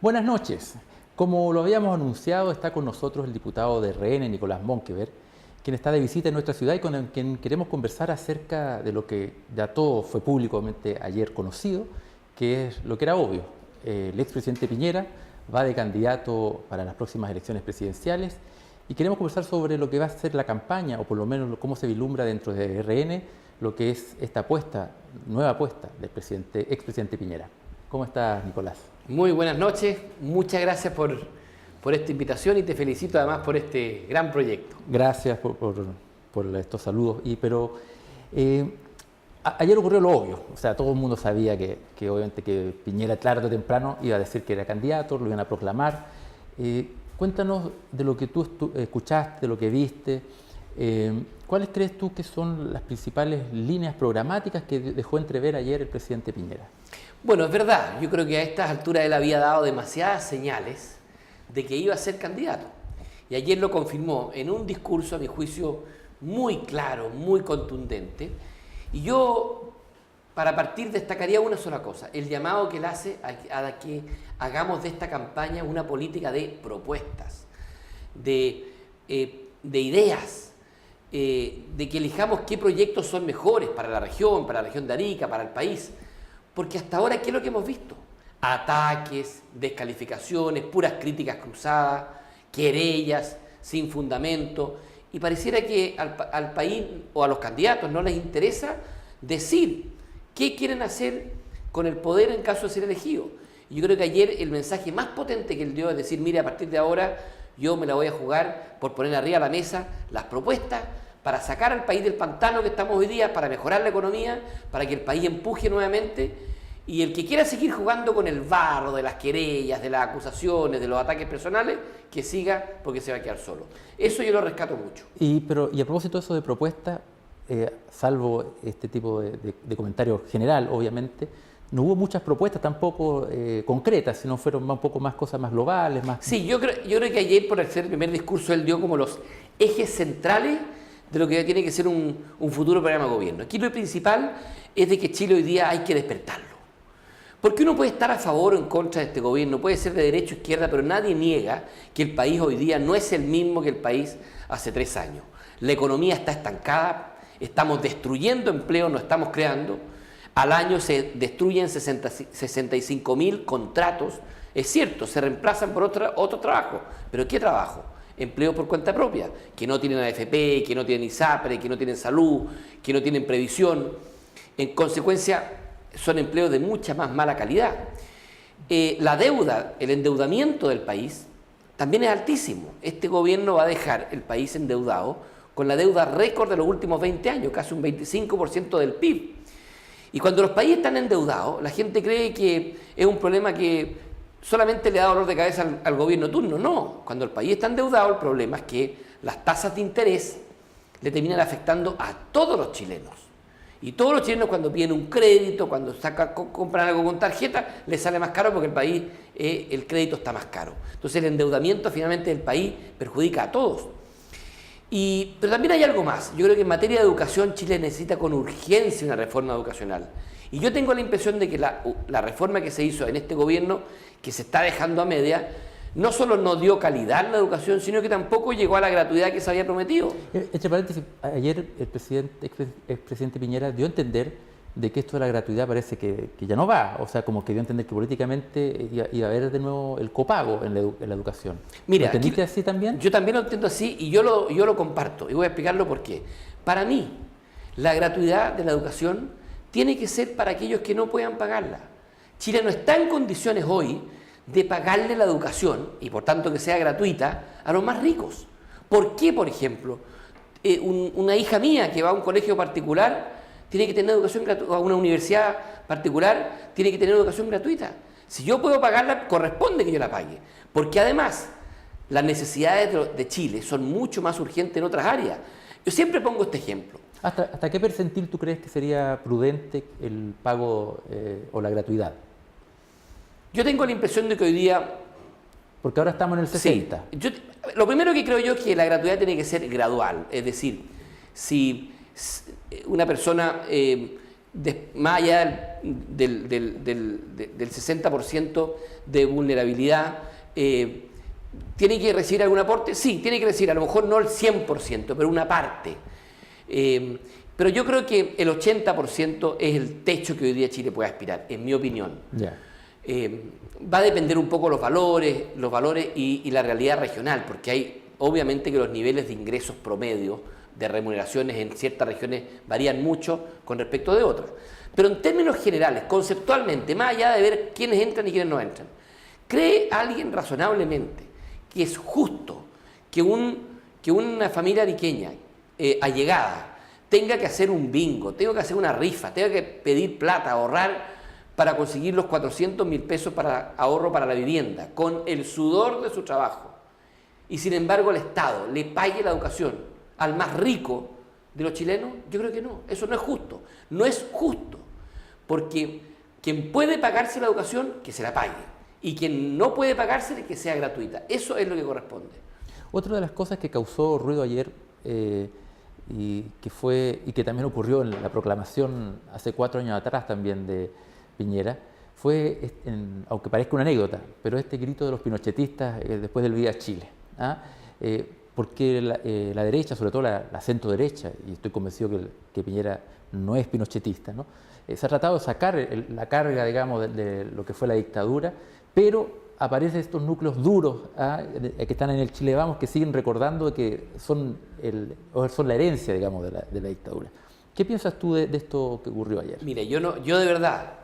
Buenas noches. Como lo habíamos anunciado, está con nosotros el diputado de RN, Nicolás Monkeberg, quien está de visita en nuestra ciudad y con quien queremos conversar acerca de lo que ya todo fue públicamente ayer conocido, que es lo que era obvio. El expresidente Piñera va de candidato para las próximas elecciones presidenciales y queremos conversar sobre lo que va a ser la campaña, o por lo menos cómo se vislumbra dentro de RN, lo que es esta apuesta, nueva apuesta del expresidente Piñera. ¿Cómo estás, Nicolás? Muy buenas noches, muchas gracias por esta invitación y te felicito además por este gran proyecto. Gracias por estos saludos. Ayer ocurrió lo obvio, o sea, todo el mundo sabía que obviamente que Piñera tarde o temprano iba a decir que era candidato, lo iban a proclamar. Cuéntanos de lo que tú escuchaste, de lo que viste. ¿Cuáles crees tú que son las principales líneas programáticas que dejó entrever ayer el presidente Piñera? Bueno, es verdad, yo creo que a estas alturas él había dado demasiadas señales de que iba a ser candidato. Y ayer lo confirmó en un discurso, a mi juicio, muy claro, muy contundente. Y yo, para partir, destacaría una sola cosa, el llamado que él hace a que hagamos de esta campaña una política de propuestas, de ideas, de que elijamos qué proyectos son mejores para la región de Arica, para el país. Porque hasta ahora, ¿qué es lo que hemos visto? Ataques, descalificaciones, puras críticas cruzadas, querellas sin fundamento. Y pareciera que al país o a los candidatos no les interesa decir qué quieren hacer con el poder en caso de ser elegidos. Y yo creo que ayer el mensaje más potente que él dio es decir, mire, a partir de ahora yo me la voy a jugar por poner arriba de la mesa las propuestas para sacar al país del pantano que estamos hoy día, para mejorar la economía, para que el país empuje nuevamente. Y el que quiera seguir jugando con el barro de las querellas, de las acusaciones, de los ataques personales, que siga porque se va a quedar solo. Eso yo lo rescato mucho. Y a propósito de eso de propuestas, salvo este tipo de comentario general, obviamente, no hubo muchas propuestas tampoco concretas, sino fueron un poco más cosas más globales. Sí, yo creo que ayer, por hacer el primer discurso, él dio como los ejes centrales de lo que tiene que ser un futuro programa de gobierno. Aquí lo principal es de que Chile hoy día hay que despertarlo. Porque uno puede estar a favor o en contra de este gobierno, puede ser de derecha o izquierda, pero nadie niega que el país hoy día no es el mismo que el país hace 3 años. La economía está estancada, estamos destruyendo empleo, no estamos creando. Al año se destruyen 65.000 contratos. Es cierto, se reemplazan por otro trabajo. ¿Pero qué trabajo? Empleo por cuenta propia, que no tienen AFP, que no tienen ISAPRE, que no tienen salud, que no tienen previsión. En consecuencia, son empleos de mucha más mala calidad. La deuda, el endeudamiento del país también es altísimo. Este gobierno va a dejar el país endeudado con la deuda récord de los últimos 20 años, casi un 25% del PIB. Y cuando los países están endeudados, la gente cree que es un problema que solamente le da dolor de cabeza al gobierno turno. No, cuando el país está endeudado, el problema es que las tasas de interés le terminan afectando a todos los chilenos. Y todos los chilenos cuando piden un crédito, cuando compran algo con tarjeta, les sale más caro porque el país, el crédito está más caro. Entonces el endeudamiento finalmente del país perjudica a todos. Pero también hay algo más. Yo creo que en materia de educación Chile necesita con urgencia una reforma educacional. Y yo tengo la impresión de que la reforma que se hizo en este gobierno, que se está dejando a media, no solo no dio calidad en la educación, sino que tampoco llegó a la gratuidad que se había prometido. Entre paréntesis, ayer el expresidente Piñera dio a entender de que esto de la gratuidad parece que ya no va, o sea, como que dio a entender que políticamente iba a haber de nuevo el copago en la educación. Mira, ¿lo entendiste así también? Yo también lo entiendo así y yo lo comparto y voy a explicarlo por qué. Para mí, la gratuidad de la educación tiene que ser para aquellos que no puedan pagarla. Chile no está en condiciones hoy de pagarle la educación, y por tanto que sea gratuita, a los más ricos. ¿Por qué, por ejemplo, una hija mía que va a un colegio particular tiene que tener educación gratuita, o a una universidad particular tiene que tener educación gratuita? Si yo puedo pagarla, corresponde que yo la pague. Porque además, las necesidades de Chile son mucho más urgentes en otras áreas. Yo siempre pongo este ejemplo. ¿Hasta qué percentil tú crees que sería prudente el pago o la gratuidad? Yo tengo la impresión de que hoy día... Porque ahora estamos en el 60. Sí, lo primero que creo yo es que la gratuidad tiene que ser gradual. Es decir, si una persona más allá del 60% de vulnerabilidad, ¿tiene que recibir algún aporte? Sí, tiene que recibir, a lo mejor no el 100%, pero una parte. Pero yo creo que el 80% es el techo que hoy día Chile puede aspirar, en mi opinión. Ya. Va a depender un poco los valores y la realidad regional, porque hay obviamente que los niveles de ingresos promedio de remuneraciones en ciertas regiones varían mucho con respecto de otras. Pero en términos generales, conceptualmente, más allá de ver quiénes entran y quiénes no entran, ¿cree alguien razonablemente que es justo que una familia ariqueña allegada tenga que hacer un bingo, tenga que hacer una rifa, tenga que pedir plata, ahorrar para conseguir los 400.000 pesos para ahorro para la vivienda, con el sudor de su trabajo, y sin embargo el Estado le pague la educación al más rico de los chilenos? Yo creo que no, eso no es justo. No es justo, porque quien puede pagarse la educación, que se la pague, y quien no puede pagársela, que sea gratuita. Eso es lo que corresponde. Otra de las cosas que causó ruido ayer y que también ocurrió en la proclamación hace 4 años atrás también de Piñera fue, aunque parezca una anécdota, pero este grito de los pinochetistas después del Viva Chile. Porque la derecha, sobre todo la centro derecha, y estoy convencido que Piñera no es pinochetista, ¿no? Se ha tratado de sacar la carga, digamos, de lo que fue la dictadura, pero aparecen estos núcleos duros que están en el Chile Vamos, que siguen recordando que son la herencia, digamos, de la dictadura. ¿Qué piensas tú de esto que ocurrió ayer? Mire, yo de verdad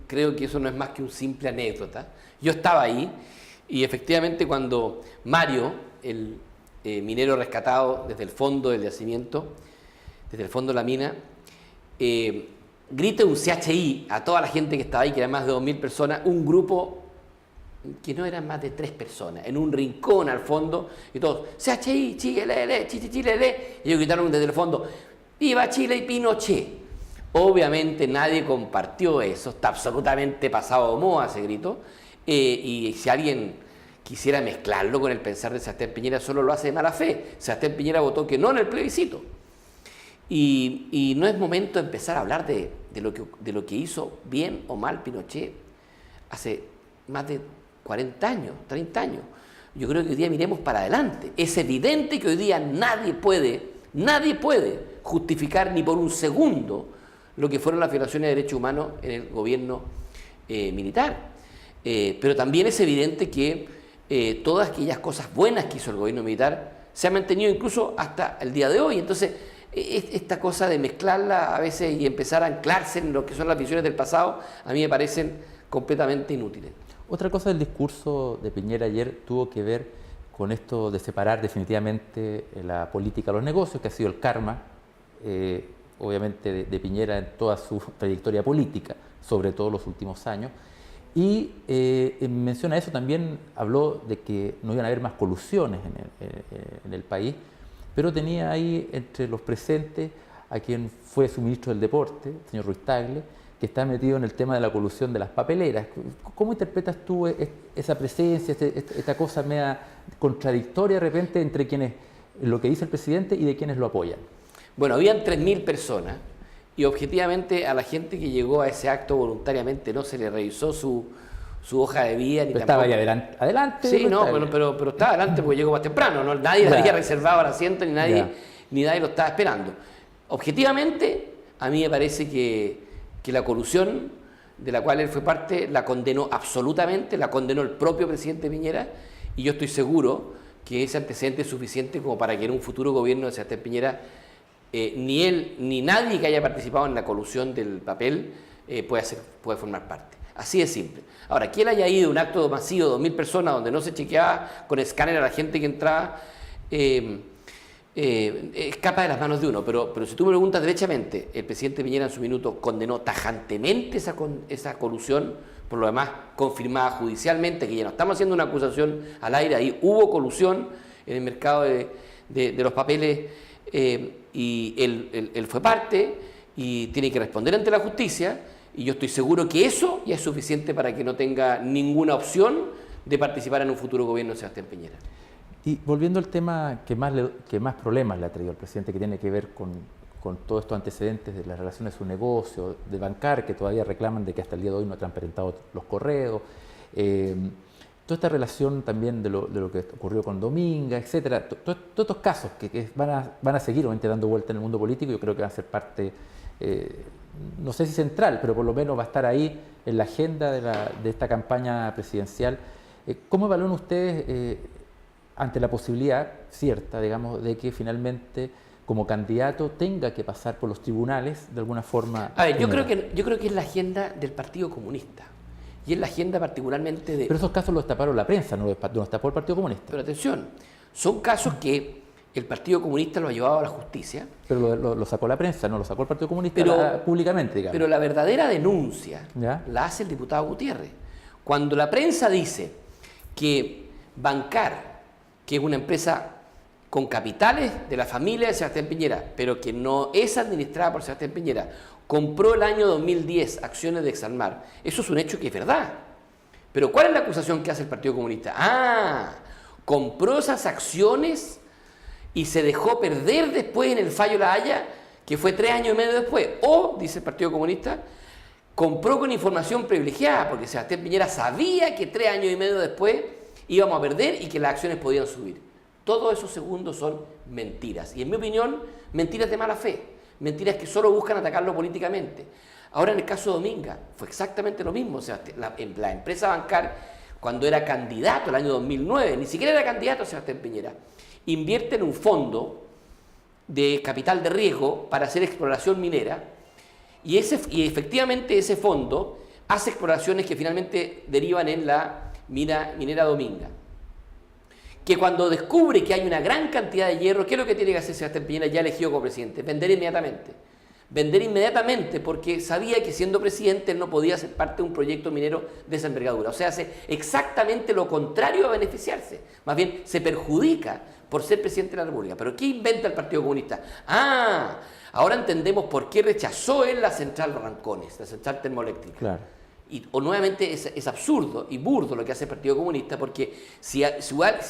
creo que eso no es más que un simple anécdota. Yo estaba ahí y efectivamente cuando Mario, el minero rescatado desde el fondo del yacimiento, desde el fondo de la mina, grita un CHI a toda la gente que estaba ahí, que eran más de 2.000 personas, un grupo que no eran más de 3 personas, en un rincón al fondo, y todos, CHI, Chile, Chile, y ellos gritaron desde el fondo, ¡Viva Chile y Pinochet! Obviamente nadie compartió eso, está absolutamente pasado de moda ese grito, y si alguien quisiera mezclarlo con el pensar de Sebastián Piñera, solo lo hace de mala fe. Sebastián Piñera votó que no en el plebiscito. Y no es momento de empezar a hablar de lo que hizo bien o mal Pinochet hace más de 40 años, 30 años. Yo creo que hoy día miremos para adelante. Es evidente que hoy día nadie puede justificar ni por un segundo lo que fueron las violaciones de derechos humanos en el gobierno militar. Pero también es evidente que todas aquellas cosas buenas que hizo el gobierno militar se han mantenido incluso hasta el día de hoy. Entonces, esta cosa de mezclarla a veces y empezar a anclarse en lo que son las visiones del pasado, a mí me parecen completamente inútiles. Otra cosa del discurso de Piñera ayer tuvo que ver con esto de separar definitivamente la política de los negocios, que ha sido el karma, obviamente, de Piñera en toda su trayectoria política, sobre todo los últimos años. Y menciona eso también, habló de que no iban a haber más colusiones en el país, pero tenía ahí entre los presentes a quien fue su ministro del Deporte, el señor Ruiz Tagle, que está metido en el tema de la colusión de las papeleras. ¿Cómo interpretas tú esa presencia, esta cosa media contradictoria de repente entre lo que dice el presidente y de quienes lo apoyan? Bueno, habían 3.000 personas y objetivamente a la gente que llegó a ese acto voluntariamente no se le revisó su hoja de vida. Ni pero estaba ahí adelante. Sí, no, pero estaba adelante porque llegó más temprano, ¿no? Nadie le había reservado el asiento ni nadie lo estaba esperando. Objetivamente, a mí me parece que la colusión de la cual él fue parte la condenó absolutamente, la condenó el propio presidente Piñera, y yo estoy seguro que ese antecedente es suficiente como para que en un futuro gobierno de Sebastián Piñera ni él ni nadie que haya participado en la colusión del papel puede formar parte. Así de simple. Ahora, que él haya ido a un acto masivo de 2.000 personas donde no se chequeaba con escáner a la gente que entraba, escapa de las manos de uno, pero si tú me preguntas derechamente, el presidente Piñera en su minuto condenó tajantemente esa colusión, por lo demás confirmada judicialmente, que ya no estamos haciendo una acusación al aire, ahí hubo colusión en el mercado de los papeles, y él fue parte y tiene que responder ante la justicia, y yo estoy seguro que eso ya es suficiente para que no tenga ninguna opción de participar en un futuro gobierno de Sebastián Piñera. Y volviendo al tema que más problemas le ha traído al presidente, que tiene que ver con con todos estos antecedentes de las relaciones de su negocio, de Bancar, que todavía reclaman de que hasta el día de hoy no ha transparentado los correos, toda esta relación también de lo que ocurrió con Dominga, etcétera, todos estos casos que van a seguir obviamente dando vuelta en el mundo político, yo creo que van a ser parte, no sé si central, pero por lo menos va a estar ahí en la agenda de esta campaña presidencial. ¿Cómo evalúan ustedes ante la posibilidad cierta, digamos, de que finalmente como candidato tenga que pasar por los tribunales de alguna forma? A ver, yo creo que es la agenda del Partido Comunista. Y es la agenda particularmente de... Pero esos casos los destaparon la prensa, no los destapó el Partido Comunista. Pero atención, son casos que el Partido Comunista lo ha llevado a la justicia. Pero lo sacó la prensa, no lo sacó el Partido Comunista públicamente, digamos. Pero la verdadera denuncia ¿ya? la hace el diputado Gutiérrez. Cuando la prensa dice que Bancar, que es una empresa con capitales de la familia de Sebastián Piñera, pero que no es administrada por Sebastián Piñera, compró el año 2010 acciones de Exalmar, eso es un hecho que es verdad. Pero ¿cuál es la acusación que hace el Partido Comunista? Compró esas acciones y se dejó perder después en el fallo La Haya, que fue 3 años y medio después. O, dice el Partido Comunista, compró con información privilegiada, porque Sebastián Piñera sabía que 3 años y medio después íbamos a perder y que las acciones podían subir. Todos esos segundos son mentiras. Y en mi opinión, mentiras de mala fe. Mentiras que solo buscan atacarlo políticamente. Ahora en el caso de Dominga fue exactamente lo mismo. O sea, la empresa Bancar, cuando era candidato el año 2009, ni siquiera era candidato Sebastián Piñera, invierte en un fondo de capital de riesgo para hacer exploración minera y efectivamente ese fondo hace exploraciones que finalmente derivan en la minera Dominga. Que cuando descubre que hay una gran cantidad de hierro, ¿qué es lo que tiene que hacer Sebastián Piñera ya elegido como presidente? Vender inmediatamente. Vender inmediatamente porque sabía que siendo presidente él no podía ser parte de un proyecto minero de esa envergadura. O sea, hace exactamente lo contrario a beneficiarse. Más bien, se perjudica por ser presidente de la República. ¿Pero qué inventa el Partido Comunista? Ahora entendemos por qué rechazó él la central Rancones, la central termoeléctrica. Claro. O nuevamente es absurdo y burdo lo que hace el Partido Comunista, porque si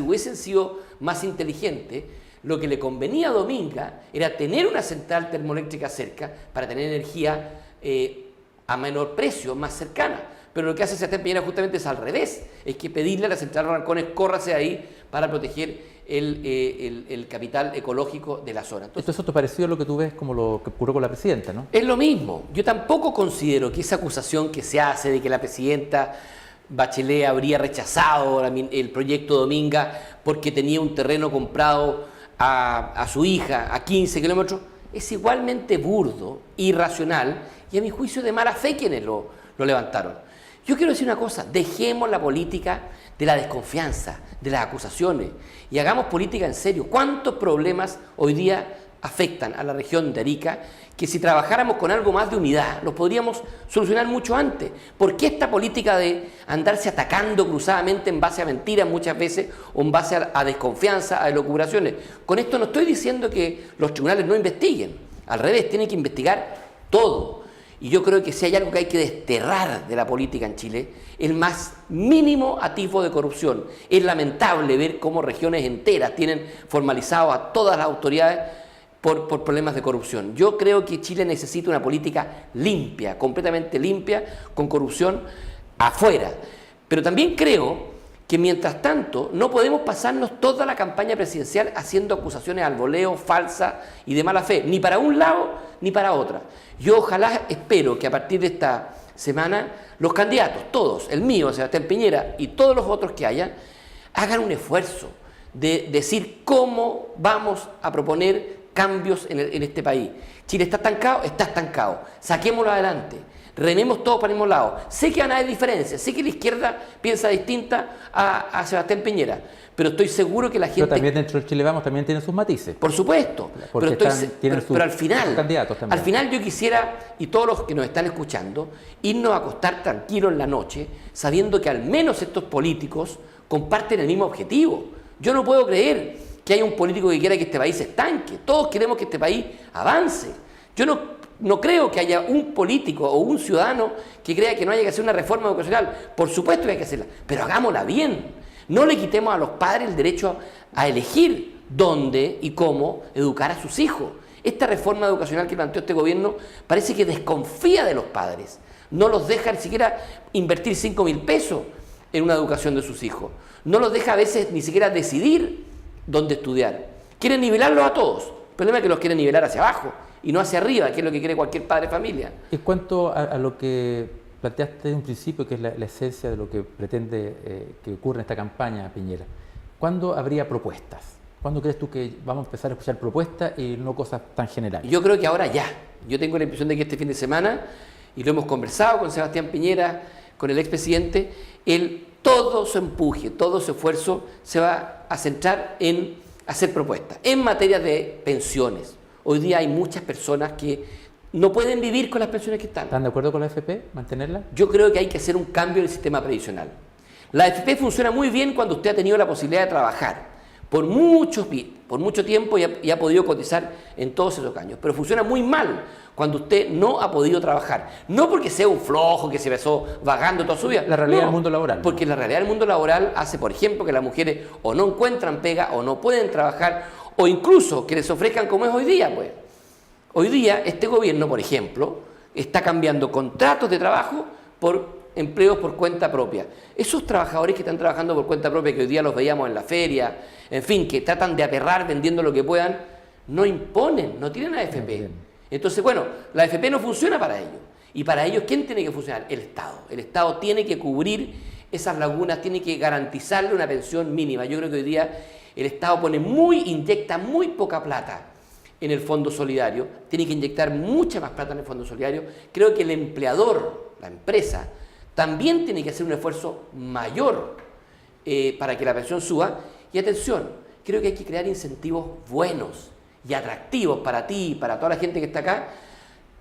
hubiesen sido más inteligentes, lo que le convenía a Dominga era tener una central termoeléctrica cerca para tener energía a menor precio, más cercana. Pero lo que hace Sebastián Piñera justamente es al revés, es que pedirle a la central Rancones córrase ahí para proteger el capital ecológico de la zona. Entonces, esto es parecido a lo que tú ves como lo que ocurrió con la presidenta, ¿no? Es lo mismo. Yo tampoco considero que esa acusación que se hace de que la presidenta Bachelet habría rechazado el proyecto Dominga porque tenía un terreno comprado a su hija a 15 kilómetros, es igualmente burdo, irracional y a mi juicio de mala fe quienes lo levantaron. Yo quiero decir una cosa, dejemos la política de la desconfianza, de las acusaciones y hagamos política en serio. ¿Cuántos problemas hoy día afectan a la región de Arica que si trabajáramos con algo más de unidad los podríamos solucionar mucho antes? ¿Por qué esta política de andarse atacando cruzadamente en base a mentiras muchas veces o en base a desconfianza, a elucubraciones? Con esto no estoy diciendo que los tribunales no investiguen, al revés, tienen que investigar todo. Y yo creo que si hay algo que hay que desterrar de la política en Chile, el más mínimo atisbo de corrupción. Es lamentable ver cómo regiones enteras tienen formalizado a todas las autoridades por problemas de corrupción. Yo creo que Chile necesita una política limpia, completamente limpia, con corrupción afuera. Pero también creo que mientras tanto no podemos pasarnos toda la campaña presidencial haciendo acusaciones al voleo, falsas y de mala fe, ni para un lado ni para otra. Yo ojalá espero que a partir de esta semana los candidatos, todos, el mío, Sebastián Piñera y todos los otros que hayan, hagan un esfuerzo de decir cómo vamos a proponer cambios en este país. Chile está estancado, saquémoslo adelante. Rememos todos para el mismo lado. Sé que van a haber diferencias, sé que la izquierda piensa distinta a Sebastián Piñera, pero estoy seguro que la gente... Pero también dentro del Chile Vamos también tiene sus matices. Por supuesto, pero al final yo quisiera, y todos los que nos están escuchando, irnos a acostar tranquilos en la noche, sabiendo que al menos estos políticos comparten el mismo objetivo. Yo no puedo creer que haya un político que quiera que este país se estanque. Todos queremos que este país avance. Yo no creo que haya un político o un ciudadano que crea que no haya que hacer una reforma educacional. Por supuesto que hay que hacerla, pero hagámosla bien. No le quitemos a los padres el derecho a elegir dónde y cómo educar a sus hijos. Esta reforma educacional que planteó este gobierno parece que desconfía de los padres. No los deja ni siquiera invertir 5.000 pesos en una educación de sus hijos. No los deja a veces ni siquiera decidir dónde estudiar. Quieren nivelarlos a todos. El problema es que los quieren nivelar hacia abajo y no hacia arriba, que es lo que quiere cualquier padre de familia. En cuanto a lo que planteaste de un principio, que es la esencia de lo que pretende que ocurra en esta campaña, Piñera, ¿cuándo habría propuestas? ¿Cuándo crees tú que vamos a empezar a escuchar propuestas y no cosas tan generales? Yo creo que ahora ya. Yo tengo la impresión de que este fin de semana, y lo hemos conversado con Sebastián Piñera, con el expresidente, todo su empuje, todo su esfuerzo se va a centrar en hacer propuestas. En materia de pensiones, hoy día hay muchas personas que no pueden vivir con las pensiones que están. ¿Están de acuerdo con la AFP? ¿Mantenerla? Yo creo que hay que hacer un cambio en el sistema previsional. La AFP funciona muy bien cuando usted ha tenido la posibilidad de trabajar por mucho tiempo y ha podido cotizar en todos esos años, pero funciona muy mal cuando usted no ha podido trabajar. No porque sea un flojo que se pasó vagando toda su vida. La realidad del mundo laboral. Porque la realidad del mundo laboral hace, por ejemplo, que las mujeres o no encuentran pega o no pueden trabajar, o incluso que les ofrezcan como es hoy día, pues. Hoy día este gobierno, por ejemplo, está cambiando contratos de trabajo por empleos por cuenta propia. Esos trabajadores que están trabajando por cuenta propia, que hoy día los veíamos en la feria, en fin, que tratan de aperrar vendiendo lo que puedan, no imponen, no tienen AFP. Entonces, bueno, la AFP no funciona para ellos. Y para ellos, ¿quién tiene que funcionar? El Estado. El Estado tiene que cubrir esas lagunas, tiene que garantizarle una pensión mínima. Yo creo que hoy día el Estado inyecta muy poca plata en el Fondo Solidario, tiene que inyectar mucha más plata en el Fondo Solidario. Creo que el empleador, la empresa, también tiene que hacer un esfuerzo mayor para que la pensión suba. Y atención, creo que hay que crear incentivos buenos y atractivos para ti y para toda la gente que está acá.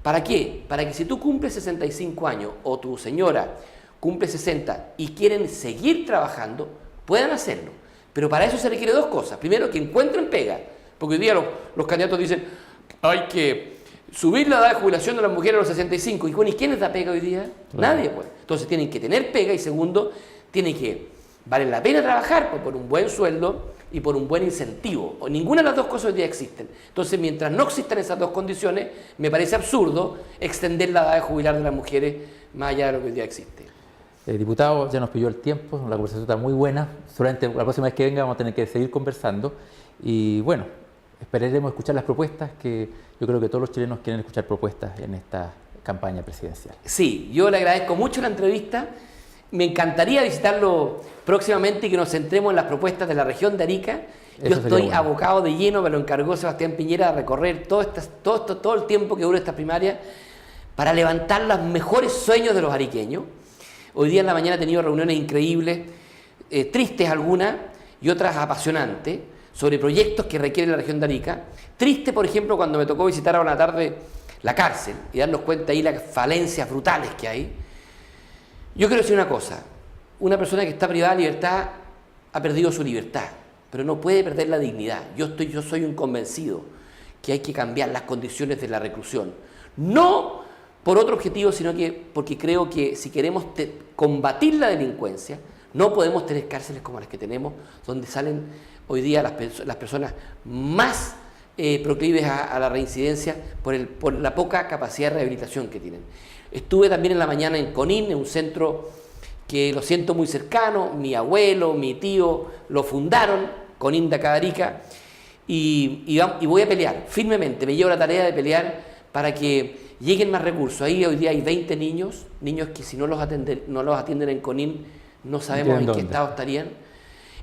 ¿Para qué? Para que si tú cumples 65 años o tu señora cumple 60 y quieren seguir trabajando, puedan hacerlo. Pero para eso se requiere dos cosas. Primero, que encuentren pega. Porque hoy día los candidatos dicen, hay que subir la edad de jubilación de las mujeres a los 65. ¿Y quién les da pega hoy día? Claro. Nadie, pues. Entonces tienen que tener pega y segundo, tiene que valer la pena trabajar pues, por un buen sueldo y por un buen incentivo. O ninguna de las dos cosas hoy día existen. Entonces, mientras no existan esas dos condiciones, me parece absurdo extender la edad de jubilar de las mujeres más allá de lo que hoy día existe. Diputado, ya nos pidió el tiempo, la conversación está muy buena. Seguramente la próxima vez que venga vamos a tener que seguir conversando. Y bueno, esperaremos escuchar las propuestas, que yo creo que todos los chilenos quieren escuchar propuestas en esta campaña presidencial. Sí, yo le agradezco mucho la entrevista. Me encantaría visitarlo próximamente y que nos centremos en las propuestas de la región de Arica. Yo estoy abocado de lleno, me lo encargó Sebastián Piñera, a recorrer todo el tiempo que dura esta primaria para levantar los mejores sueños de los ariqueños. Hoy día en la mañana he tenido reuniones increíbles, tristes algunas y otras apasionantes, sobre proyectos que requiere la región de Arica. Triste, por ejemplo, cuando me tocó visitar ahora a la tarde la cárcel y darnos cuenta ahí las falencias brutales que hay. Yo quiero decir una cosa, una persona que está privada de libertad ha perdido su libertad, pero no puede perder la dignidad. Yo soy un convencido que hay que cambiar las condiciones de la reclusión. No por otro objetivo, sino que porque creo que si queremos combatir la delincuencia, no podemos tener cárceles como las que tenemos, donde salen hoy día las personas más proclives a la reincidencia por la poca capacidad de rehabilitación que tienen. Estuve también en la mañana en Conín, en un centro que lo siento muy cercano, mi abuelo, mi tío lo fundaron, Conín de Arica, y voy a pelear firmemente, me llevo la tarea de pelear para que lleguen más recursos. Ahí hoy día hay 20 niños que si no los atienden en Conín, no sabemos en qué estado estarían.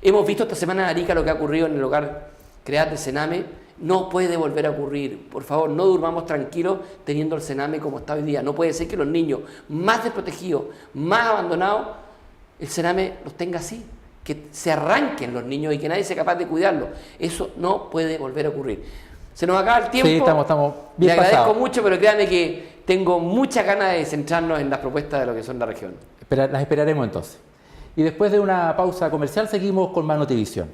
Hemos visto esta semana en Arica lo que ha ocurrido en el hogar CREAT de Sename. No puede volver a ocurrir. Por favor, no durmamos tranquilos teniendo el Sename como está hoy día. No puede ser que los niños más desprotegidos, más abandonados, el Sename los tenga así. Que se arranquen los niños y que nadie sea capaz de cuidarlos. Eso no puede volver a ocurrir. Se nos acaba el tiempo. Sí, estamos bien Le agradezco pasados. mucho, pero créanme que tengo muchas ganas de centrarnos en las propuestas de lo que son la región. Las esperaremos entonces. Y después de una pausa comercial seguimos con más Notivisión.